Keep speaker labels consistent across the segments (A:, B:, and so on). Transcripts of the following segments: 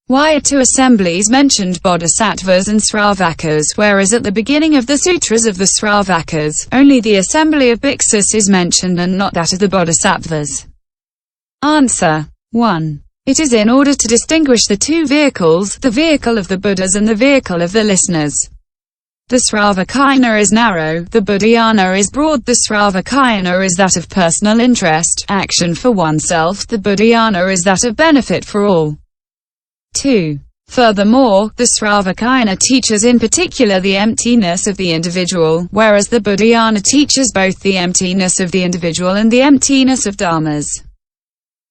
A: Why are two assemblies mentioned, Bodhisattvas and Sravakas, whereas at the beginning of the Sutras of the Sravakas, only the assembly of Bhiksus is mentioned and not that of the Bodhisattvas? Answer. 1. It is in order to distinguish the two vehicles, the vehicle of the Buddhas and the vehicle of the listeners. The Sravakayana is narrow, the Buddhayana is broad. The Sravakayana is that of personal interest, action for oneself. The Buddhayana is that of benefit for all. 2. Furthermore, the Sravakayana teaches in particular the emptiness of the individual, whereas the Buddhayana teaches both the emptiness of the individual and the emptiness of dharmas.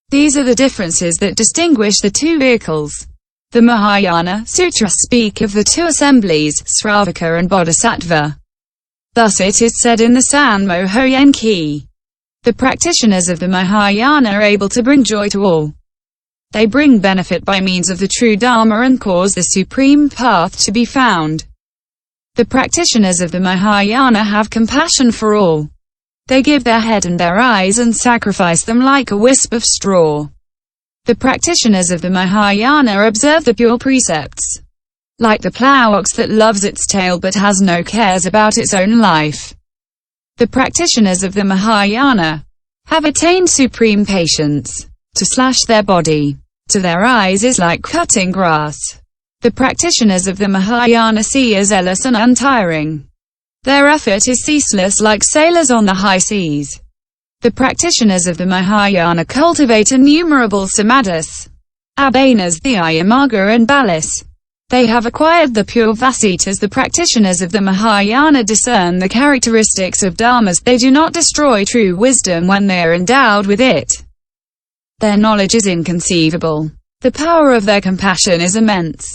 A: These are the differences that distinguish the two vehicles. The Mahayana Sutras speak of the two assemblies, Sravaka and Bodhisattva. Thus it is said in the Sanmohoyenki. The practitioners of the Mahayana are able to bring joy to all. They bring benefit by means of the true Dharma and cause the supreme path to be found. The practitioners of the Mahayana have compassion for all. They give their head and their eyes and sacrifice them like a wisp of straw. The practitioners of the Mahayana observe the pure precepts. Like the plough ox that loves its tail but has no cares about its own life. The practitioners of the Mahayana have attained supreme patience. To slash their body to their eyes is like cutting grass. The practitioners of the Mahayana see as zealous and untiring. Their effort is ceaseless like sailors on the high seas. The practitioners of the Mahayana cultivate innumerable samadhis, abhanas, the ayamaga and balis. They have acquired the pure vasitas. The practitioners of the Mahayana discern the characteristics of dharmas. They do not destroy true wisdom when they are endowed with it. Their knowledge is inconceivable. The power of their compassion is immense.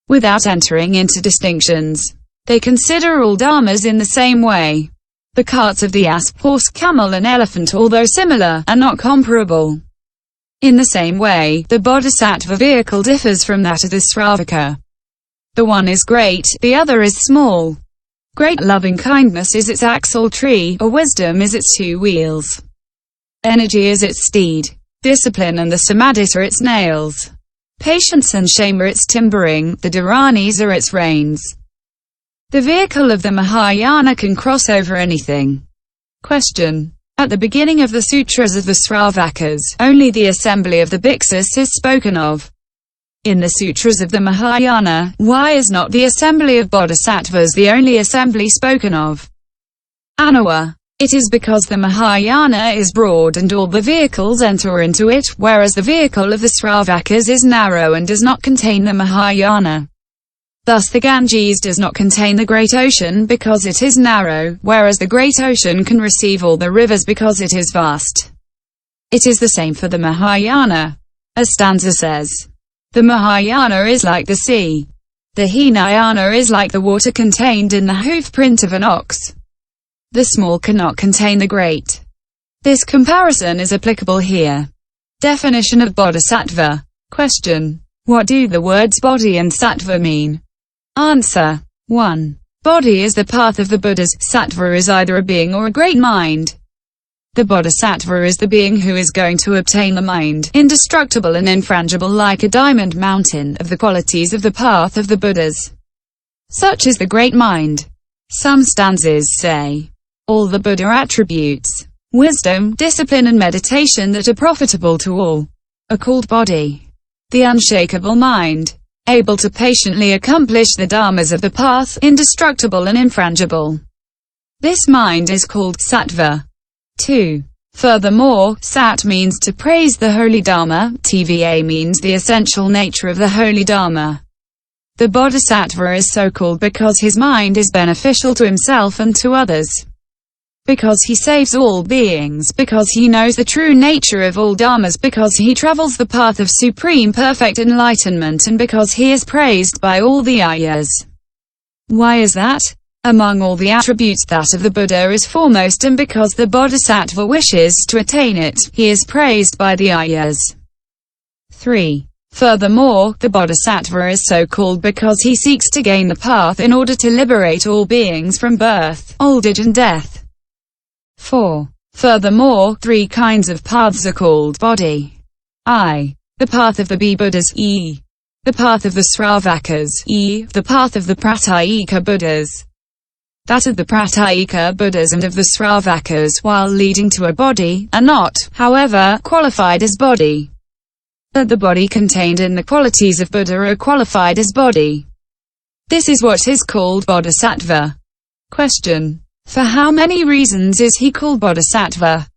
A: Without entering into distinctions, they consider all dharmas in the same way. The carts of the asp, horse, camel and elephant, although similar, are not comparable. In the same way, the bodhisattva vehicle differs from that of the Sravaka. The one is great, the other is small. Great loving-kindness is its axle tree, or wisdom is its two wheels. Energy is its steed. Discipline and the samadhis are its nails. Patience and shame are its timbering, the dharanis are its reins. The vehicle of the Mahayana can cross over anything. Question. At the beginning of the Sutras of the Sravakas, only the assembly of the Bhiksus is spoken of. In the Sutras of the Mahayana, why is not the assembly of Bodhisattvas the only assembly spoken of? Anawa. It is because the Mahayana is broad and all the vehicles enter into it, whereas the vehicle of the Sravakas is narrow and does not contain the Mahayana. Thus the Ganges does not contain the great ocean because it is narrow, whereas the great ocean can receive all the rivers because it is vast. It is the same for the Mahayana. A stanza says, the Mahayana is like the sea. The Hinayana is like the water contained in the hoof print of an ox. The small cannot contain the great. This comparison is applicable here. Definition of Bodhisattva. Question. What do the words Bodhi and Sattva mean? Answer. 1. Bodhi is the path of the Buddhas, Sattva is either a being or a great mind. The Bodhisattva is the being who is going to obtain the mind, indestructible and infrangible like a diamond mountain, of the qualities of the path of the Buddhas. Such is the great mind. Some stanzas say, all the Buddha attributes, wisdom, discipline and meditation that are profitable to all, are called Bodhi. The unshakable mind, able to patiently accomplish the dharmas of the path, indestructible and infrangible. This mind is called Sattva. 2. Furthermore, Sat means to praise the holy Dharma, Tva means the essential nature of the holy Dharma. The Bodhisattva is so called because his mind is beneficial to himself and to others. Because he saves all beings, because he knows the true nature of all dharmas, because he travels the path of supreme perfect enlightenment, and because he is praised by all the aryas. Why is that? Among all the attributes, that of the Buddha is foremost, and because the Bodhisattva wishes to attain it, he is praised by the aryas. 3. Furthermore, the Bodhisattva is so called because he seeks to gain the path in order to liberate all beings from birth, old age and death. 4. Furthermore, 3 kinds of paths are called Bodhi. I. The path of the Buddhas, E. The path of the Sravakas, the path of the Pratyeka Buddhas. That of the Pratyeka Buddhas and of the Sravakas, while leading to a body, are not, however, qualified as body. But the body contained in the qualities of Buddha are qualified as body. This is what is called Bodhisattva. Question. For how many reasons is he called Bodhisattva?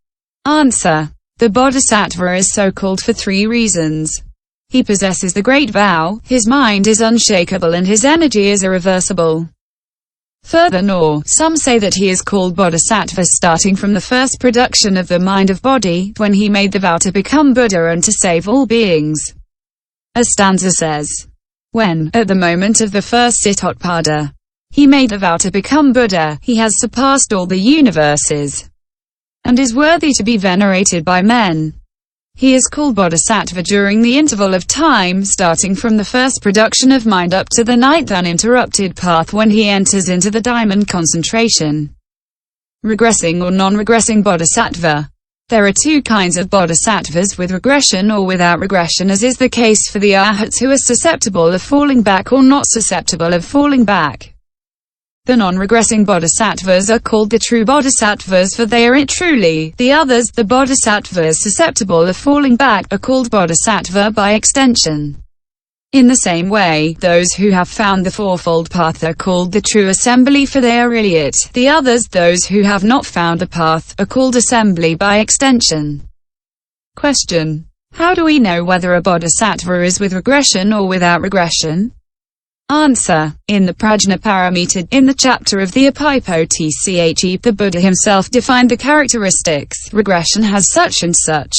A: Answer. The Bodhisattva is so called for 3 reasons. He possesses the great vow, his mind is unshakeable and his energy is irreversible. Furthermore, some say that he is called Bodhisattva starting from the first production of the mind of Bodhi, when he made the vow to become Buddha and to save all beings. A stanza says, when, at the moment of the first Sitotpada, he made the vow to become Buddha, he has surpassed all the universes, and is worthy to be venerated by men. He is called Bodhisattva during the interval of time starting from the first production of mind up to the 9th uninterrupted path when he enters into the diamond concentration. Regressing or non-regressing Bodhisattva. There are 2 kinds of Bodhisattvas, with regression or without regression, as is the case for the arhats who are susceptible of falling back or not susceptible of falling back. The non-regressing bodhisattvas are called the true bodhisattvas, for they are it truly. The others, the bodhisattvas susceptible of falling back, are called bodhisattva by extension. In the same way, those who have found the fourfold path are called the true assembly, for they are really it. The others, those who have not found the path, are called assembly by extension. Question. How do we know whether a bodhisattva is with regression or without regression? Answer. In the Prajnaparamita, in the chapter of the Apipothe, the Buddha himself defined the characteristics. Regression has such and such